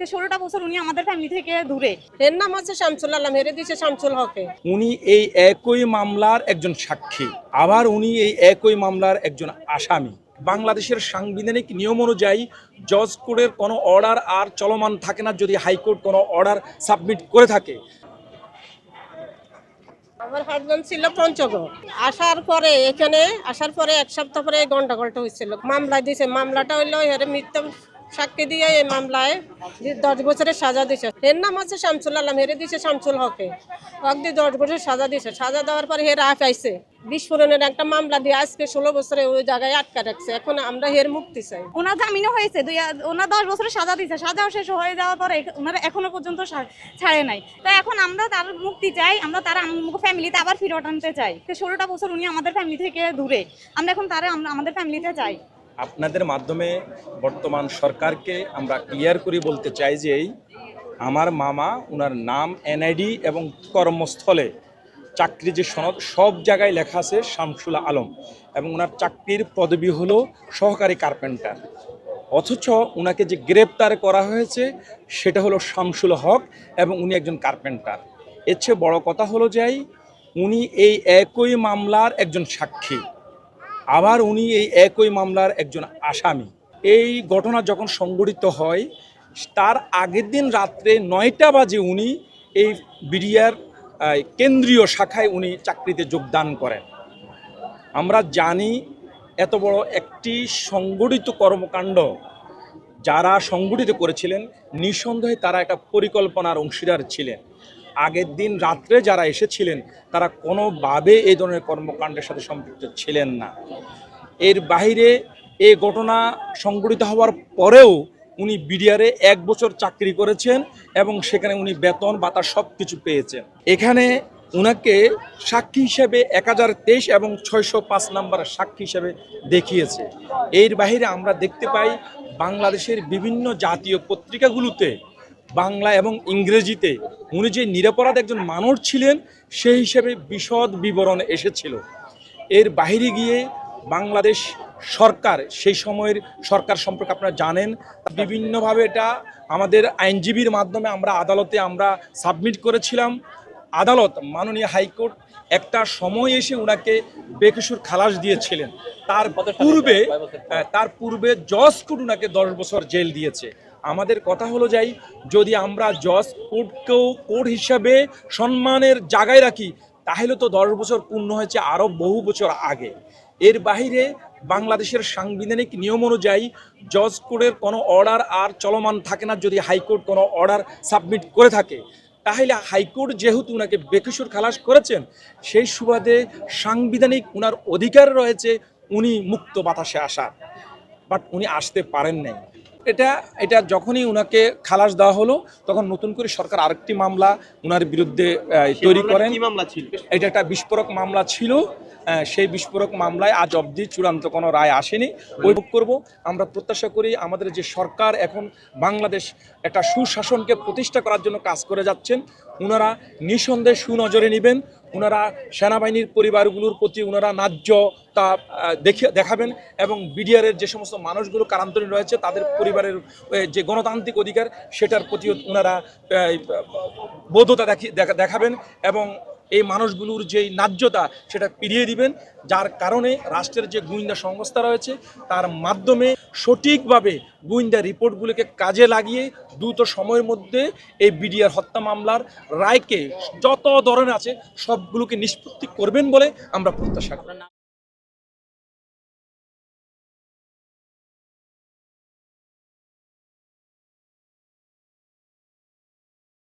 16টা বছর উনি আমাদের ফ্যামিলি থেকে দূরে। এর নাম হচ্ছে শামসুল আলম, হেরে দিছে শামসুল হকে। উনি এই একই মামলার একজন সাক্ষী, আবার উনি এই একই মামলার একজন আসামি। বাংলাদেশের সাংবিধানিক নিয়ম অনুযায়ী জজ কোর্টের কোনো অর্ডার আর চলমান থাকে না যদি হাইকোর্ট কোনো অর্ডার সাবমিট করে থাকে। আমার হাজবেন্ড ছিল পঞ্চগড়, আসার পরে এক সপ্তাহ পরে গন্ডগোলটা হয়েছিল, মামলা দিছে। মামলাটা হইলো হেরে মিথ্যা সাক্ষী দিয়ে এই মামলায় 10 বছরের সাজা দিছে। এর নাম হচ্ছে শামসুল আলম, হেরে দিছে শামসুল হকে। অগদি 10 বছরের সাজা দিছে। সাজা দেওয়ার পরে হের পাইছে বিস্ফোরণের একটা মামলা দিয়ে আজকে 16 বছরে ওই জায়গায় আটকা রাখছে। এখন আমরা হের মুক্তি চাই। ওনার জামিনও হয়েছে, ওনার 10 বছরের সাজা দিয়েছে। সাজা শেষ হয়ে যাওয়ার পরে ওনারা এখনো পর্যন্ত ছাড়ে নাই। তাই এখন আমরা তার মুক্তি চাই, আমরা তার ফ্যামিলিতে আবার ফিরত আনতে চাই। 16টা বছর উনি আমাদের ফ্যামিলি থেকে দূরে, আমরা এখন তারা আমাদের ফ্যামিলিতে চাই। আপনাদের মাধ্যমে বর্তমান সরকারকে আমরা ক্লিয়ার করে বলতে চাই যে আমার মামা, ওনার নাম, এনআইডি এবং কর্মস্থলে চাকরি যে সনদ সব জায়গায় লেখা আছে শামসুল আলম, এবং ওনার চাকরির পদবি হলো সহকারী কার্পেন্টার। অথচ ওনাকে যে গ্রেপ্তার করা হয়েছে সেটা হলো শামসুল হক, এবং উনি একজন কার্পেন্টার। এর চেয়ে বড় কথা হলো যে উনি এই একই মামলার একজন সাক্ষী, আবার উনি এই একই মামলার একজন আসামি। এই ঘটনা যখন সংঘটিত হয় তার আগের দিন রাত্রে 9টা বাজে উনি এই বিডিআর কেন্দ্রীয় শাখায় উনি চাকরিতে যোগদান করেন। আমরা জানি এত বড় একটি সংগঠিত কর্মকাণ্ড যারা সংগঠিত করেছিলেন নিঃসন্দেহে তারা একটা পরিকল্পনার অংশীদার ছিলেন। আগের দিন রাত্রে যারা এসেছিলেন তারা কোনোভাবে এই ধরনের কর্মকাণ্ডের সাথে সম্পৃক্ত ছিলেন না। এর বাইরে এই ঘটনা সংঘটিত হওয়ার পরেও উনি বিডিআরে 1 বছর চাকরি করেছেন এবং সেখানে উনি বেতন ভাতা সব কিছু পেয়েছেন। এখানে উনাকে সাক্ষী হিসেবে 1023 এবং 605 নম্বর সাক্ষী হিসেবে দেখিয়েছে। এর বাইরে আমরা দেখতে পাই বাংলাদেশের বিভিন্ন জাতীয় পত্রিকাগুলোতে বাংলা এবং ইংরেজিতে উনি যে নিরপরাধ একজন মানুষ ছিলেন সেই হিসেবে বিশদ বিবরণ এসেছিল। এর বাইরে গিয়ে বাংলাদেশ সরকার, সেই সময়ের সরকার সম্পর্কে আপনারা জানেন, বিভিন্নভাবে এটা আমাদের আইনজীবীর মাধ্যমে আমরা আদালতে আমরা সাবমিট করেছিলাম। আদালত, মাননীয় হাইকোর্ট একটা সময় এসে ওনাকে বেকসুর খালাস দিয়েছিলেন। তার পূর্বে জজ কোর্ট ওনাকে 10 বছর জেল দিয়েছে। আমাদের কথা হলো যাই, যদি আমরা জজ কোর্টকেও কোর্ট হিসাবে সম্মানের জায়গায় রাখি তাহলে তো 10 বছর পূর্ণ হয়েছে আরও বহু বছর আগে। এর বাইরে বাংলাদেশের সাংবিধানিক নিয়ম অনুযায়ী জজ কোর্টের কোনো অর্ডার আর চলমান থাকে না যদি হাইকোর্ট কোনো অর্ডার সাবমিট করে থাকে। তাহলে হাইকোর্ট যেহেতু ওনাকে বেকসুর খালাস করেছেন সেই সুবাদে সাংবিধানিক ওনার অধিকার রয়েছে উনি মুক্ত বাতাসে আসার, বাট উনি আসতে পারেন নাই। এটা যখনই ওনাকে খালাস দেওয়া হলো তখন নতুন করে সরকার আরেকটি মামলা ওনার বিরুদ্ধে তৈরি করেন। এটা একটা বিস্ফোরক মামলা ছিল। সেই বিস্ফোরক মামলায় আজ অবধি চূড়ান্ত কোনো রায় আসেনি। বৈঠক করব, আমরা প্রত্যাশা করি আমাদের যে সরকার এখন বাংলাদেশ একটা সুশাসনকে প্রতিষ্ঠা করার জন্য কাজ করে যাচ্ছেন, ওনারা নিঃসন্দেহে সুনজরে নেবেন। ওনারা সেনাবাহিনীর পরিবারগুলোর প্রতি ওনারা ন্যায্যতা দেখাবেন এবং বিডিআরের যে সমস্ত মানুষগুলো কারান্তরে রয়েছে তাদের পরিবারের যে গণতান্ত্রিক অধিকার সেটার প্রতি ওনারা বৈধতা দেখাবেন এবং এই মানুষগুলোর যেই ন্যায্যতা সেটা ফিরিয়ে দিবেন, যার কারণে রাষ্ট্রের যে গোয়েন্দা সংস্থা রয়েছে তার মাধ্যমে সঠিকভাবে গোয়েন্দা রিপোর্টগুলোকে কাজে লাগিয়ে দ্রুত সময়ের মধ্যে এই বিডিআর হত্যা মামলার রায়কে যত ধরনের আছে সবগুলোকে নিষ্পত্তি করবেন বলে আমরা প্রত্যাশা করি।